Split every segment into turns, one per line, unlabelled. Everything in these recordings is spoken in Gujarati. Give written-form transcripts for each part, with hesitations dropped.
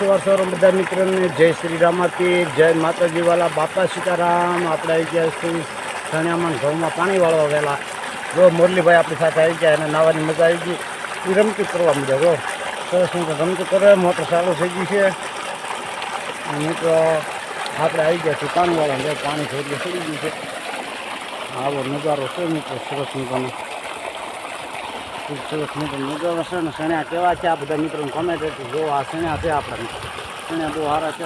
સવાર બધા મિત્રોને જય શ્રી રામાથી જય માતાજી વાલા બાપા સીતારામ। આપણે આવી ગયા છીએ સણિયામાં ઘઉંમાં પાણી વાળવા વહેલા। જો મુરલીભાઈ આપણી સાથે આવી ગયા અને નાવાની મજા આવી ગઈ। એ રમતું કરવા મળ્યા જો સરસ રમતું કરે, મોટર ચાલુ થઈ ગઈ છે। મિત્રો આપણે આવી ગયા છીએ પાણી વાળવા, પાણી થોડી ચડી ગયું છે। આવો નજારો છે મિત્રો, સરસ મજાનો સરસ મિત્રો નજારો છે ને। સણ્યા કેવા છે આ બધા મિત્રોને કોમેન્ટ હતી। જો આ સણ્યા છે આપણા સણ્યા બહુ સારા છે,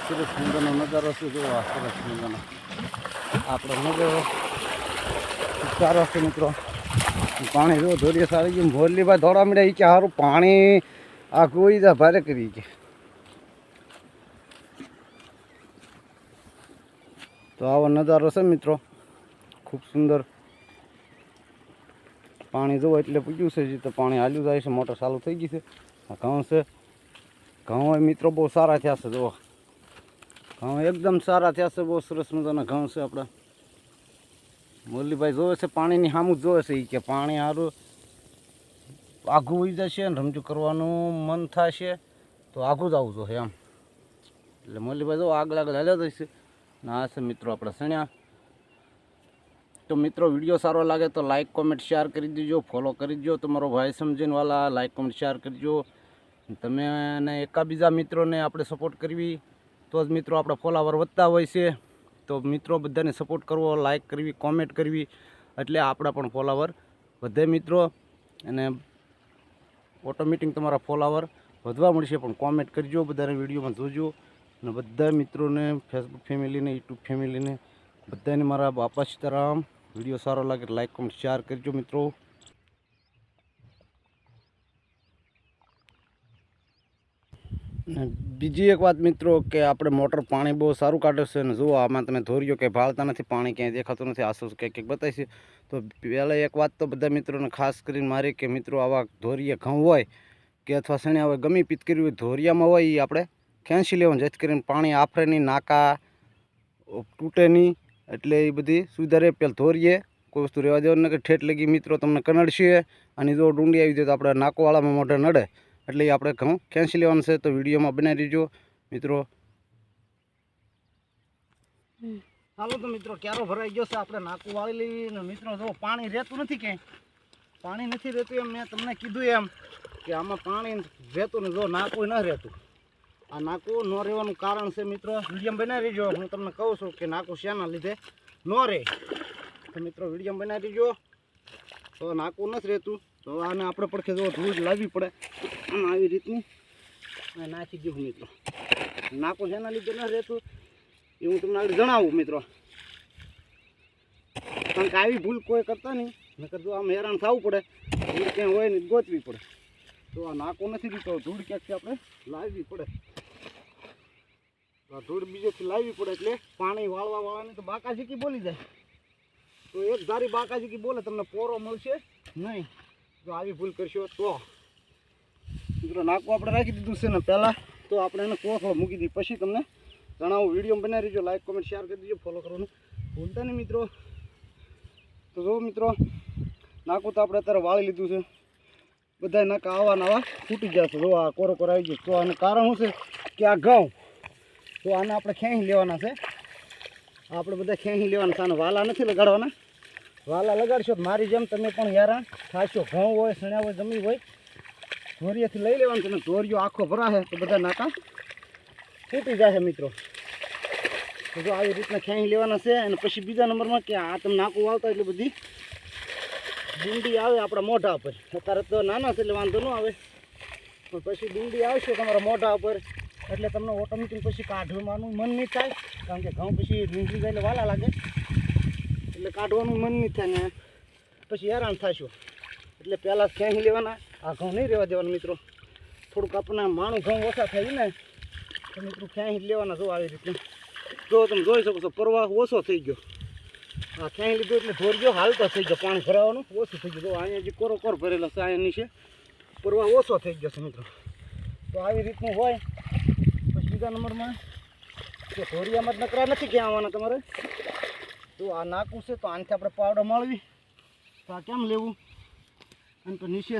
સરસ મજાનો નજારો છે। જો આ સરસ મજાનો આપણો નજારો સારો છે મિત્રો। પાણી જો ધોરીએ સારી ગયું। મોરલીભાઈ દોડા મળ્યા કે સારું પાણી આ કોઈ ભારે કરી છે। તો આવો નજારો છે મિત્રો, ખૂબ સુંદર। પાણી જોવો એટલે પૂછ્યું છે તો પાણી હાલ્યું જાય છે, મોટર ચાલુ થઈ ગઈ છે। ઘઉં છે, ઘઉં મિત્રો બહુ સારા થયા છે। જુઓ ઘઉં એકદમ સારા થયા છે, બહુ સરસ મજાના ઘઉં છે આપણા। મુરલીભાઈ જોવે છે પાણીની સામું જ જોવે છે એ કે પાણી સારું આઘું હોઈ જશે ને રમતું કરવાનું મન થશે તો આઘું જ આવવું જોઈએ એમ। એટલે મુરલીભાઈ જો આગળ આગળ હાલ્યા જશે ને આ છે મિત્રો આપણા સણ્યા। તો મિત્રો વિડીયો સારો લાગે તો લાઇક કોમેન્ટ શેર કરી દેજો, ફોલો કરી દેજો। તમારો ભાઈ સમજીને વાલા લાઇક કોમેન્ટ શેર કરજો। તમે અને એકાબીજા મિત્રોને આપણે સપોર્ટ કરવી તો જ મિત્રો આપણા ફોલોવર વધતા હોય છે। તો મિત્રો બધાને સપોર્ટ કરવો, લાઇક કરવી, કોમેન્ટ કરવી એટલે આપણા પણ ફોલોવર વધે મિત્રો। અને ઓટોમેટિક તમારા ફોલોવર વધવા મળશે। પણ કોમેન્ટ કરજો, બધાને વિડીયોમાં જોજો અને બધા મિત્રોને ફેસબુક ફેમિલીને યુટ્યુબ ફેમિલીને બધાને મારા બાપા સીતારામ। વિડીયો સારો લાગે લાઇક કોમેન્ટ શેર કરજો મિત્રો। બીજી એક વાત મિત્રો કે આપણે મોટર પાણી બહુ સારું કાઢે છે ને જુઓ આમાં તમે ધોર્યો કે ભાળતા નથી, પાણી ક્યાંય દેખાતું નથી। આસુ કંઈક બતાવીશે તો પહેલાં એક વાત તો બધા મિત્રોને ખાસ કરીને મારી કે મિત્રો આવા ધોરીએ ઘઉં હોય કે અથવા સણ્યા હોય ગમે પીત કર્યું હોય ધોરિયામાં હોય એ આપણે ખેંચી લેવાનું, જેથી કરીને પાણી આફરે નહીં, નાકા તૂટે નહીં। એટલે એ બધી સુવિધા રહે। પેલા ધોરીએ કોઈ વસ્તુ રહેવા દેવાનું ને કે ઠેઠ લગી મિત્રો તમને કનડશે અને જો ડુંડી આવી જાય તો આપણે નાકોવાળામાં મોઢે નડે એટલે એ આપણે ઘઉં ખેંચી લેવાનું છે। તો વિડીયોમાં બનાવી દેજો મિત્રો। ચાલો તો મિત્રો ક્યારો ભરાઈ ગયો છે, આપણે નાકું વાળી લઈએ ને મિત્રો જો પાણી રહેતું નથી, ક્યાંય પાણી નથી રહેતું એમ મેં તમને કીધું એમ કે આમાં પાણી રહેતું ને જો નાકું ન રહેતું। આ નાકું ન રહેવાનું કારણ છે મિત્રો, વિડીયો બનાવી દેજો। હું તમને કહું છું કે નાકું શાના લીધે ન રહે તો મિત્રો વિડીયો બનાવી દેજો। તો નાકું નથી રહેતું તો આને આપણે પડખે જો ધૂળ લાવવી પડે આમ આવી રીતની નાખી દઉં મિત્રો। નાકું શાના લીધે ન રહેતું એ હું તમને આગળ જણાવું મિત્રો, કારણ કે આવી ભૂલ કોઈ કરતા નહીં, નકર જો આમ હેરાન થવું પડે, ધૂળ ક્યાંય હોય ને ગોતવી પડે। તો આ નાકું નથી દીધો, ધૂળ ક્યાંકથી આપણે લાવવી પડે। તો આ ધૂળ બીજેથી લાવવી પડે એટલે પાણી વાળવાવાળાને તો બાકાજીકી બોલી જાય। તો એક ધારી બાકાજીકી બોલે તમને પોરો મળશે નહીં જો આવી ભૂલ કરશો તો। મિત્રો નાકું આપણે રાખી દીધું છે ને પહેલાં તો આપણે એને કોથળો મૂકી દઈએ, પછી તમને જણાવું। વિડીયો બનાવી દેજો, લાઈક કોમેન્ટ શેર કરી દેજો, ફોલો કરવાનું ભૂલતા નહીં મિત્રો। તો જો મિત્રો નાકું તો આપણે અત્યારે વાળી લીધું છે, બધા નાકા આવા નવા ફૂટી ગયા છે। જો આ કોરો કોરો આવી ગયો, તો આનું કારણ શું છે કે આ ઘઉં તો આને આપણે ખેંચી લેવાના છે। આપણે બધા ખેંચી લેવાના છે, આને વાલા નથી લગાડવાના। વાલા લગાડશો તો મારી જેમ તમે પણ હેરાન થાશો। ઘઉં હોય, સણ્યા હોય, જમી હોય, ધોરિયાથી લઈ લેવાનું છે ને ધોરિયો આખો ભરાશે તો બધા નાકા ફૂટી જશે મિત્રો। તો જો આવી રીતના ખેંચી લેવાના છે। અને પછી બીજા નંબરમાં કે આ તમે નાકું વાળતા એટલે બધી ડુંડી આવે આપણા મોઢા ઉપર। અત્યારે તો નાના છે એટલે વાંધો ન આવે, પણ પછી ડુંડી આવશે તમારા મોઢા ઉપર એટલે તમને ઓટોમેટિક પછી કાઢવાનું મન નહીં થાય, કારણ કે ઘઉં પછી નીકળી જાય એટલે વાલા લાગે એટલે કાઢવાનું મન નહીં થાય ને પછી હેરાન થશો। એટલે પહેલાં ખેંચી લેવાના, આ ઘઉં નહીં રહેવા દેવાના મિત્રો। થોડુંક આપણને માણું ઘઉં ઓછા થાય ને તો મિત્રો ખેંચી લેવાના। જો આવી રીતે જો તમે જોઈ શકો છો પ્રવાહ ઓછો થઈ ગયો, આ ખેંચી લીધું એટલે ધોરિયો હાલતો થઈ ગયો, પાણી ભરાવાનું ઓછું થઈ ગયું। જો અહીંયા જે કોરો કોર ભરેલો છે અહીંયા નીચે પ્રવાહ ઓછો થઈ ગયો છે મિત્રો। તો આવી રીતનું હોય। પછી બીજા નંબરમાં કે ધોરિયામાં જ નકરા નથી ક્યાં આવવાના તમારે। તો આ નાકું છે તો આનાથી આપણે પાવડો મળવી તો આ કેમ લેવું, અને તો નીચે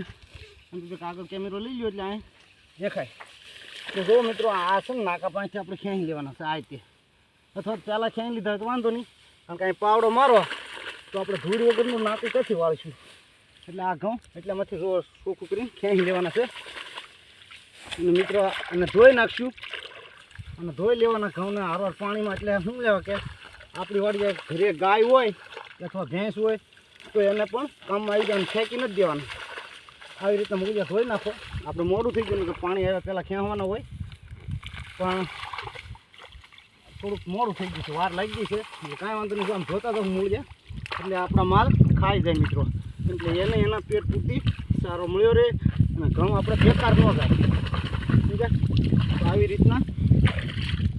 અને તો કાગળ કેમેરો લઈ લ્યો એટલે અહીં દેખાય। તો જો મિત્રો આ છે ને નાકા પાસેથી આપણે ખેંચી લેવાના છે આ રીતે, અથવા પહેલાં ખેંચી લીધા હોય તો વાંધો નહીં, કારણ કે અહીં પાવડો મારો તો આપણે ધૂળ વગરનું નાતું ક્યાંથી વાળીશું. એટલે આ ઘઉં એટલામાંથી જો ચોખ્ખું કરીને ખેંચી લેવાના છે. અને મિત્રો અને ધોઈ નાખશું, અને ધોઈ લેવાના ઘઉંને હારવાર પાણીમાં. એટલે શું લેવા કે આપણી વાડી ઘરે ગાય હોય અથવા ભેંસ હોય તો એને પણ કામમાં આવી જાય, ફેંકી નથી દેવાના. આવી રીતના મૂકી ધોઈ નાખો. આપણે મોડું થઈ ગયું કે પાણી આવ્યા પહેલાં ખેંચવાના હોય, પણ થોડુંક મોડું થઈ ગયું છે, વાર લાગી ગઈ છે. એટલે કાંઈ વાંધો નહીં, આમ જોતા તો મૂળ જાય એટલે આપણા માલ ખાઈ જાય મિત્રો. એટલે એને એના પેટ પૂરતી સારો મળ્યો રહે અને ઘઉં આપણે બેકાર ન થાય. સમજ્યા? તો આવી રીતના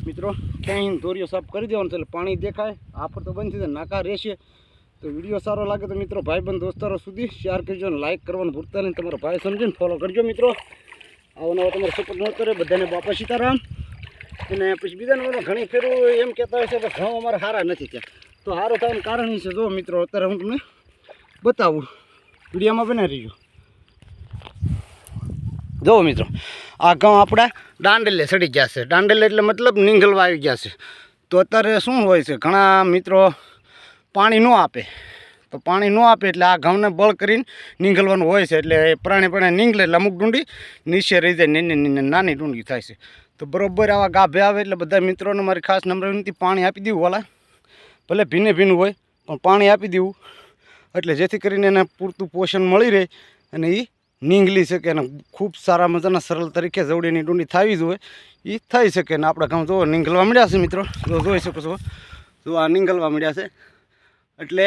મિત્રો ક્યાંય દોરીઓ સાફ કરી દેવાનો છે એટલે પાણી દેખાય આફર તો બંધ થઈ જાય, નાકા રહેશે. તો વિડીયો સારો લાગે તો મિત્રો ભાઈબંધ દોસ્તારો સુધી શેર કરજો અને લાઇક કરવાનું ભૂલતા નહીં. તમારો ભાઈ સમજીને ફોલો કરજો મિત્રો. આવો નવો તમારો સપોર્ટ ન કરે. બધાને બાપા સીતારામ. અને પછી બીજાને બધા ઘણી ફેરું એમ કહેતા હોય છે કે ઘઉં અમારે સારા નથી ત્યાં. તો સારું થવાનું કારણ એ છે, જો મિત્રો અત્યારે હું તમને બતાવું, વિડીયોમાં બનાવી રહીજો. જુઓ મિત્રો આ ઘઉં આપણા દાંડેલે સડી ગયા છે. દાંડેલે એટલે મતલબ નીંગલવા આવી ગયા છે. તો અત્યારે શું હોય છે, ઘણા મિત્રો પાણી ન આપે, તો પાણી ન આપે એટલે આ ઘઉંને બળ કરીને નીંગલવાનું હોય છે. એટલે પ્રાણે નીંગલે એટલે અમુક ડુંડી નીચે રહી જાય, નાની ડુંડી થાય છે. તો બરાબર આવા ગાભે આવે એટલે બધા મિત્રોને મારી ખાસ નમ્ર વિનંતી, પાણી આપી દેવું વાલા, ભલે ભીનું હોય પણ પાણી આપી દેવું, એટલે જેથી કરીને એને પૂરતું પોષણ મળી રહે અને એ નીંગલી શકે અને ખૂબ સારા મજાના સરળ તરીકે જવડીની ડુંડી થવી જોઈએ એ થઈ શકે. ને આપણા ઘઉં જો નીંગલવા મળ્યા છે મિત્રો, જોઈ શકો છો. જો આ નીંગલવા મળ્યા છે એટલે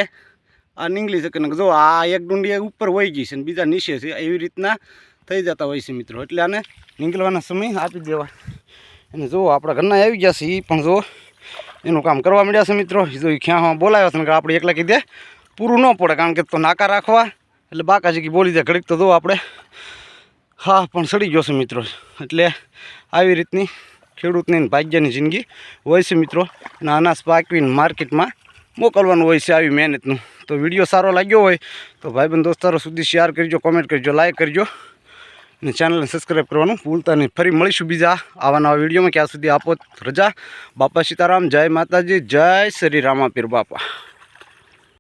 આ નીંગલી શકે ને. જો આ એક ડુંડી ઉપર વહી ગઈ છે ને બીજા નીચે છે, એવી રીતના થઈ જતા હોય છે મિત્રો. એટલે આને નીંગલવાના સમય આપી દેવા. અને જો આપણા ઘરના આવી ગયા છે એ પણ જો એનું કામ કરવા મળ્યા છે મિત્રો. જો એ ખ્યામાં બોલાવ્યો છે ને આપણે એકલા કીધે પૂરું ન પડે, કારણ કે તો નાકા રાખવા એટલે બાકાજી બોલી જાય ઘડીક. તો જો આપણે હા પણ સડી ગયો છે મિત્રો. એટલે આવી રીતની ખેડૂતની ભાગ્યની જિંદગી હોય છે મિત્રો. અને અનાજ પાકવીને માર્કેટમાં મોકલવાનું હોય છે આવી મહેનતનું. તો વિડીયો સારો લાગ્યો હોય તો ભાઈબંધ દોસ્તારો સુધી શેર કરજો, કોમેન્ટ કરજો, લાઈક કરજો અને ચેનલને સબસ્ક્રાઈબ કરવાનું ભૂલતા નહીં. ફરી મળીશું બીજા આવા નવા વિડીયોમાં. ક્યાં સુધી આપો રજા. બાપા સીતારામ, જય માતાજી, જય શ્રી રામાપીર બાપા.